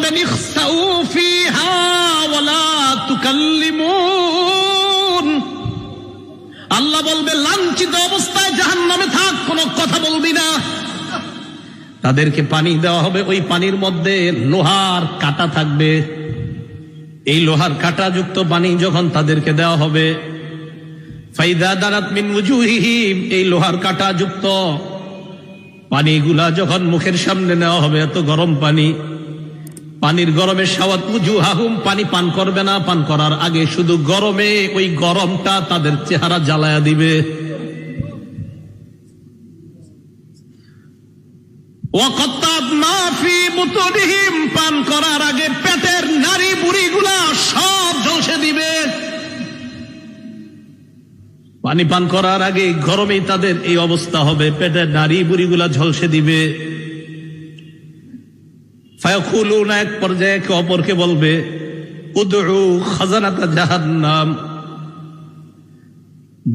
বলবেন ইখসাউ ফিহা ওয়ালা তুকাল্লিমুন, আল্লাহ বলবে লাঞ্ছিত অবস্থায় জাহান্নামে থাক, কোনো কথা বলবি না। তাদেরকে পানি দেওয়া হবে, ওই পানির মধ্যে লোহার কাঁটা থাকবে। এই লোহার কাঁটা যুক্ত পানি যখন তাদেরকে দেওয়া হবে, ফাইদা দারাত মিন উজুহিহিম, এই লোহার কাঁটা যুক্ত পানিগুলা যখন মুখের সামনে নেওয়া হবে, এত গরম পানি, পানির গরমে সাওয়াত উজুহাহুম, পানি পান করবে না, পান করার আগে শুধু গরমে ওই গরমটা তাদের চেহারা জ্বালায়া দিবে। ওয়াকাত্তাবনা ফি বুতুনিহিম, পান করার আগে পেটের নারী বুড়িগুলা সব ঝলসে দিবে। পানি পান করার আগে গরমে তাদের এই অবস্থা হবে, পেটের নারী বুড়িগুলা ঝলসে দিবে। ফায়াকুলুনা, এক পর্যায়ে একে অপরকে বলবে উদউ খাজানাতা জাহান্নাম,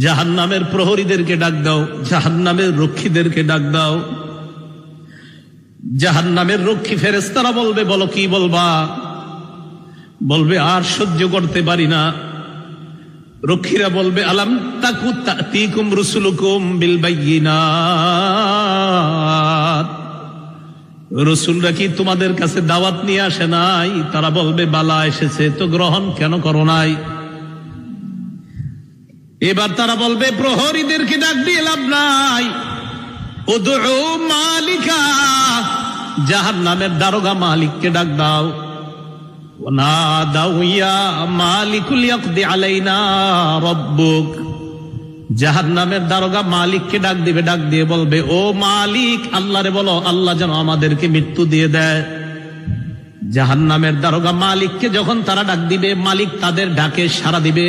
জাহান্নামের প্রহরীদেরকে ডাক দাও, জাহান্নামের রক্ষীদেরকে ডাক দাও। জাহান্নামের রক্ষী ফেরেশতারা বলবে বলো কি বলবা? বলবে আর সহ্য করতে পারি না। রক্ষীরা বলবে আলাম তাকু তাতিকুম রুসুলুকুম বিল বাইয়িনাত, রসুলরা কি তোমাদের কাছে দাওয়াত নিয়ে আসে নাই? তারা বলবে বালা এসেছে, তো গ্রহণ কেন করো নাই? এবার তারা বলবে প্রহরীদেরকে ডাক দিয়ে লাভ নাই, উদউ মালিকা, জাহান্নামের দারোগা মালিককে ডাক দাও। ওয়ানাদাউ ইয়া মালিকুল ইয়াকদি আলাইনা রাব্বুক, জাহান্নামের দারোগা মালিককে ডাক দিবে, ডাক দিয়ে বলবে ও মালিক, আল্লাহরে বলো আল্লাহ যেন আমাদেরকে মৃত্যু দিয়ে দেয়। জাহান্নামের দারোগা মালিককে যখন তারা ডাক দিবে, মালিক তাদের ডাকে সাড়া দিবে।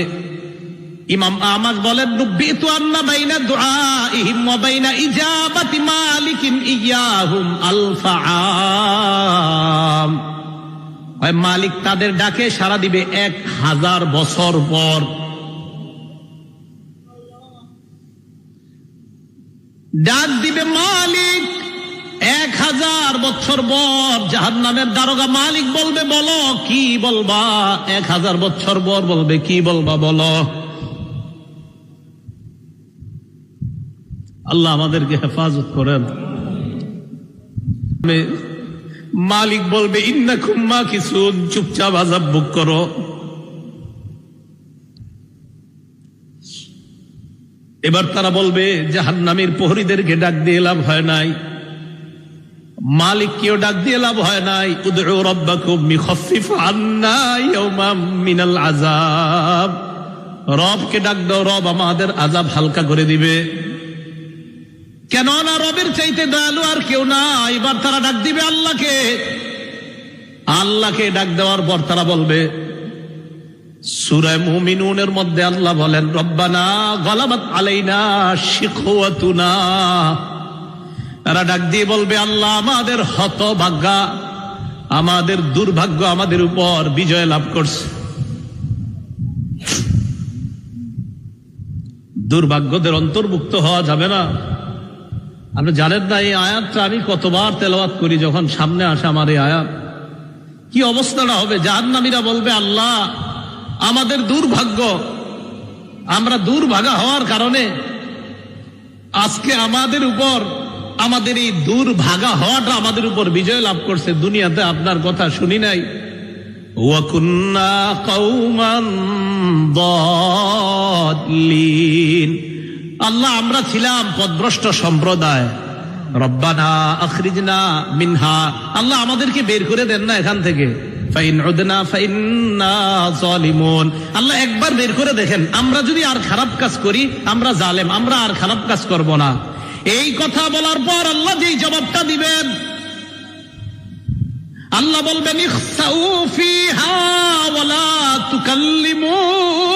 ইমাম আহমদ বলেন নুব্বিতু আন্না বাইনা দুআইহিম ওয়া বাইনা ইজাবাতি মালিকিন ইয়াহুম আলফা আম, মালিক তাদের ডাকে সাড়া দিবে 1000 বছর পর। ডাক দিবে মালিক 1000 বছর পর, জাহান্নামের দারোগা মালিক বলবে বলো কি বলবা? 1000 বছর পর বলবে কি বলবা বলো। আল্লাহ আমাদেরকে হেফাজত করেন। মালিক বলবে ইন্নাকুম মাকিসুন, চুপচাপ আযাব ভোগ করো। এবার তারা বলবে জাহান্নামের প্রহরীদেরকে ডাক দিয়ে লাভ হয় নাই, মালিককেও ডাক দিয়ে লাভ হয় নাই। উদউ রাব্বাকুম ইখাফিফ আন্না ইয়াওমান মিনাল আযাব, রবকে ডাক দাও, রব আমাদের আযাব হালকা করে দিবে। কেন না রবের চাইতে দয়ালু আর কেউ না। এবার তারা ডাক দিবে আল্লাহকে, আল্লাহকে ডাক দেওয়ার পর তারা বলবে, সূরা মুমিনুনের মধ্যে আল্লাহ বলেন রব্বানা গালাবাত আলাইনা শিকওয়াতুনা, তারা ডাক দিয়ে বলবে আল্লাহ আমাদের হতভাগ্য, আমাদের দুর্ভাগ্য আমাদের উপর বিজয় লাভ করছে। দুর্ভাগ্যদের অন্তর্ভুক্ত হওয়া যাবে না। আপনি জানেন না এই আয়াতটা আমি কতবার তেলাওয়াত করি, যখন সামনে আসে আমার এই আয়াত, কি অবস্থাটা হবে। জাহান্নামীরা বলবে আল্লাহ আমাদের দুর্ভাগ্য, আমরা দুর্ভাগা হওয়ার কারণে আজকে আমাদের উপর, আমাদের এই দুর্ভাগা হওয়াটা আমাদের উপর বিজয় লাভ করছে। দুনিয়াতে আপনার কথা শুনি নাই। ওয়া কুন্না কওমান দাল্লিন, আল্লাহ আমরা ছিলাম পথভ্রষ্ট সম্প্রদায়। রব্বানা আখরিজনা মিনহা, আল্লাহ আমাদেরকে বের করে দেন না এখান থেকে। ফাইন উদনা ফাইন্না যালিমুন, আল্লাহ একবার বের করে দেখেন, আমরা যদি আর খারাপ কাজ করি আমরা জালেম, আমরা আর খারাপ কাজ করব না। এই কথা বলার পর আল্লাহ যেই জবাবটা দিবেন, আল্লাহ বলবেন ইখসাউ ফিহা ওয়ালা তুকাল্লিমুন,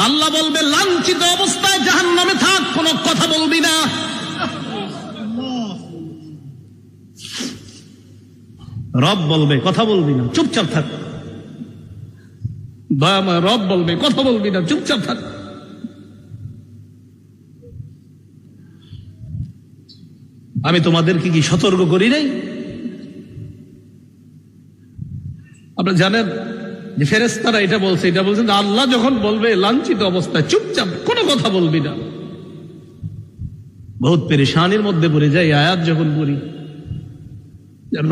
আল্লাহ বলবে লাঞ্ছিত অবস্থায় জাহান্নামে থাক, কোনো কথা বলবি না। রব বলবে কথা বলবি না, চুপচাপ থাক। দয়াময় রব বলবে কথা বলবি না, চুপচাপ থাক। আমি তোমাদেরকে কি সতর্ক করি নাই? আপনারা জানেন যে ফেরেশতারা এটা বলছেন যে আল্লাহ যখন বলবে লাঞ্ছিত অবস্থায় চুপচাপ কোনো কথা বলবি না। বহুত পেরেশানির মধ্যে পড়ে যায় আয়াত যখন পড়ি।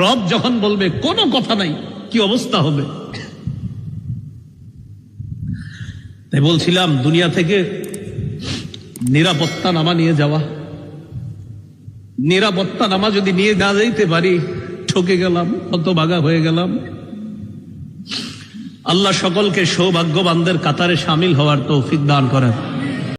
রব যখন বলবে কোনো কথা নাই, কি অবস্থা হবে? তাই বলছিলাম দুনিয়া থেকে নিরাপত্তা নামা নিয়ে যাওয়া, নিরাপত্তা নামা যদি নিয়ে না যাইতে পারি ঠকে গেলাম, হতভাগা হয়ে গেলাম। আল্লাহ সকলকে সৌভাগ্যবানদের কাতারে শামিল হওয়ার তৌফিক দান করেন।